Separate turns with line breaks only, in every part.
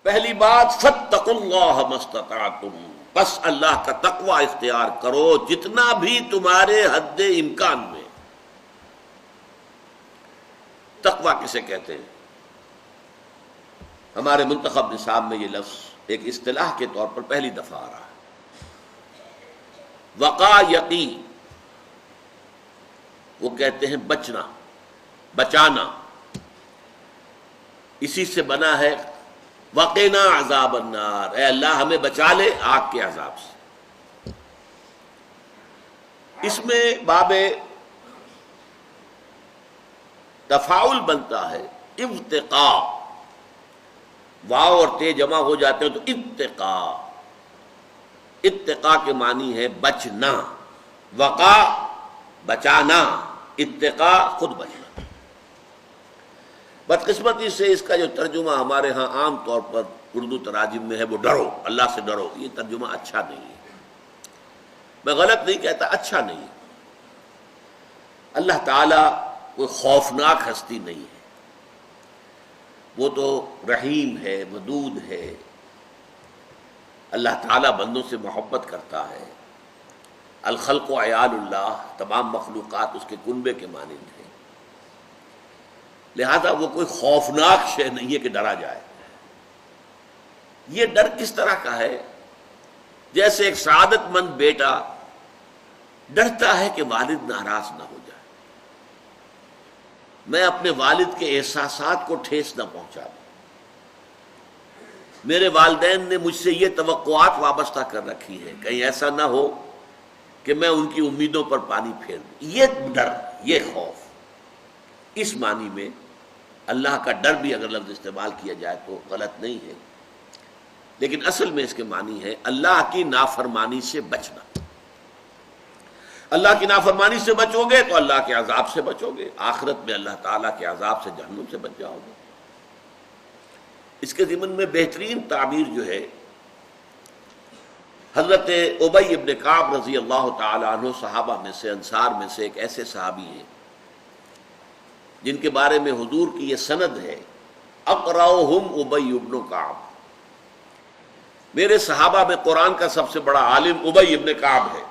پہلی بات فاتقوا اللہ ما استطعتم، بس اللہ کا تقوی اختیار کرو جتنا بھی تمہارے حد امکان میں۔ تقوی کسے کہتے ہیں؟ ہمارے منتخب نصاب میں یہ لفظ ایک اصطلاح کے طور پر پہلی دفعہ آ رہا ہے۔ وقا یقی، وہ کہتے ہیں بچنا، بچانا، اسی سے بنا ہے وقنا عذاب النار، اے اللہ ہمیں بچا لے آگ کے عذاب سے۔ اس میں باب تفاعل بنتا ہے ابتقاء، واو اور تے جمع ہو جاتے ہیں تو اتقاء، اتقاء کے معنی ہے بچنا، وقا بچانا، اتقاء خود بچنا۔ بدقسمتی سے اس کا جو ترجمہ ہمارے ہاں عام طور پر اردو تراجم میں ہے وہ ڈرو، اللہ سے ڈرو، یہ ترجمہ اچھا نہیں ہے۔ میں غلط نہیں کہتا، اچھا نہیں ہے۔ اللہ تعالیٰ کوئی خوفناک ہستی نہیں ہے، وہ تو رحیم ہے، ودود ہے۔ اللہ تعالیٰ بندوں سے محبت کرتا ہے۔ الخلق و عیال اللہ، تمام مخلوقات اس کے کنبے کے مانند ہیں، لہذا وہ کوئی خوفناک شے نہیں ہے کہ ڈرا جائے۔ یہ ڈر کس طرح کا ہے؟ جیسے ایک سعادت مند بیٹا ڈرتا ہے کہ والد ناراض نہ ہو جائے، میں اپنے والد کے احساسات کو ٹھیس نہ پہنچا دوں، میرے والدین نے مجھ سے یہ توقعات وابستہ کر رکھی ہے، کہیں ایسا نہ ہو کہ میں ان کی امیدوں پر پانی پھیر دوں۔ یہ ڈر، یہ خوف، اس معنی میں اللہ کا ڈر بھی اگر لفظ استعمال کیا جائے تو غلط نہیں ہے، لیکن اصل میں اس کے معنی ہے اللہ کی نافرمانی سے بچنا۔ اللہ کی نافرمانی سے بچو گے تو اللہ کے عذاب سے بچو گے، آخرت میں اللہ تعالیٰ کے عذاب سے، جہنم سے بچ جاؤ گے۔ اس کے ضمن میں بہترین تعبیر جو ہے حضرت ابی ابن کعب رضی اللہ تعالی عنہ، صحابہ میں سے، انصار میں سے ایک ایسے صحابی ہیں جن کے بارے میں حضور کی یہ سند ہے، اقرأہم ابی ابن کعب، میرے صحابہ میں قرآن کا سب سے بڑا عالم ابی ابن کعب ہے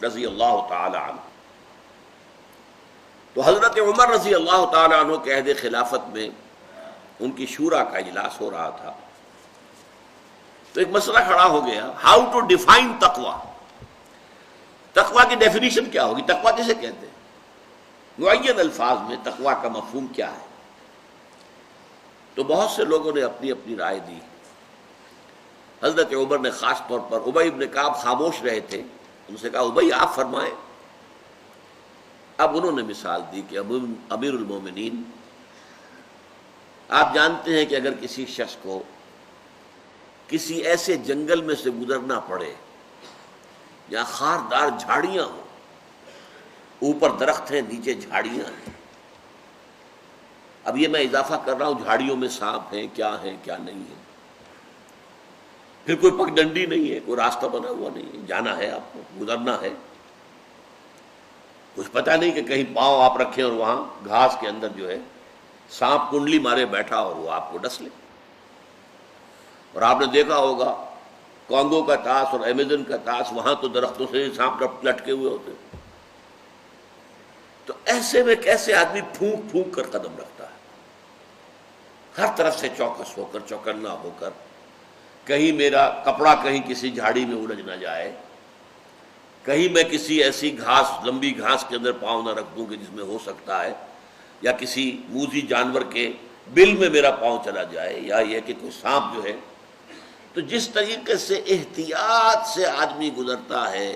رضی اللہ تعالی عنہ۔ تو حضرت عمر رضی اللہ تعالی عنہ کے عہد خلافت میں ان کی شورا کا اجلاس ہو رہا تھا، تو ایک مسئلہ کھڑا ہو گیا، ہاؤ ٹو ڈیفائن تقوی، تقوی کی ڈیفینیشن کیا ہوگی، تقوی کسے کہتے ہیں، معین الفاظ میں تقوی کا مفہوم کیا ہے؟ تو بہت سے لوگوں نے اپنی اپنی رائے دی۔ حضرت عمر نے خاص طور پر، ابی ابن کعب خاموش رہے تھے، ان سے کہا ابی آپ فرمائیں۔ اب انہوں نے مثال دی کہ امیر المومنین، آپ جانتے ہیں کہ اگر کسی شخص کو کسی ایسے جنگل میں سے گزرنا پڑے جہاں خاردار جھاڑیاں ہوں، اوپر درخت ہیں نیچے جھاڑیاں ہیں، اب یہ میں اضافہ کر رہا ہوں جھاڑیوں میں سانپ ہیں کیا نہیں ہے، پھر کوئی پگڈنڈی نہیں ہے، کوئی راستہ بنا ہوا نہیں ہے، جانا ہے آپ کو، گزرنا ہے، کچھ پتہ نہیں کہ کہیں پاؤں آپ رکھیں اور وہاں گھاس کے اندر جو ہے سانپ کنڈلی مارے بیٹھا اور وہ آپ کو ڈس لے۔ اور آپ نے دیکھا ہوگا کانگو کا طاس اور ایمیزن کا طاس، وہاں تو درختوں سے سانپ لٹکے ہوئے ہوتے، تو ایسے میں کیسے آدمی پھونک پھونک کر قدم رکھتا ہے، ہر طرف سے چوکس ہو کر، چوکنا ہو کر، کہیں میرا کپڑا کہیں کسی جھاڑی میں الجھ نہ جائے، کہیں میں کسی ایسی گھاس، لمبی گھاس کے اندر پاؤں نہ رکھ دوں کہ جس میں ہو سکتا ہے یا کسی موذی جانور کے بل میں میرا پاؤں چلا جائے، یا یہ کہ کوئی سانپ جو ہے۔ تو جس طریقے سے احتیاط سے آدمی گزرتا ہے،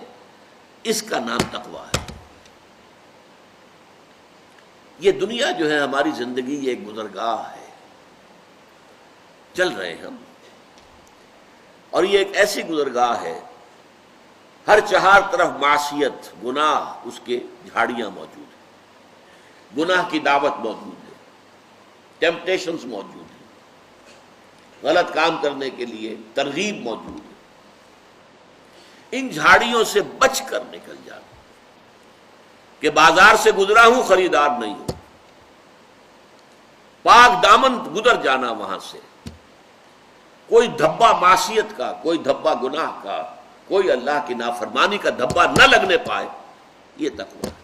اس کا نام تقویٰ ہے۔ یہ دنیا جو ہے ہماری زندگی، یہ ایک گزرگاہ ہے، چل رہے ہیں ہم، اور یہ ایک ایسی گزرگاہ ہے، ہر چہار طرف معصیت، گناہ، اس کے جھاڑیاں موجود ہیں، گناہ کی دعوت موجود ہے، ٹیمپٹیشنز موجود ہیں، غلط کام کرنے کے لیے ترغیب موجود ہے۔ ان جھاڑیوں سے بچ کر نکل جانا، کہ بازار سے گزرا ہوں خریدار نہیں ہوں، پاک دامن گزر جانا وہاں سے، کوئی دھبا معصیت کا، کوئی دھبا گناہ کا، کوئی اللہ کی نافرمانی کا دھبا نہ لگنے پائے، یہ تقویٰ ہے۔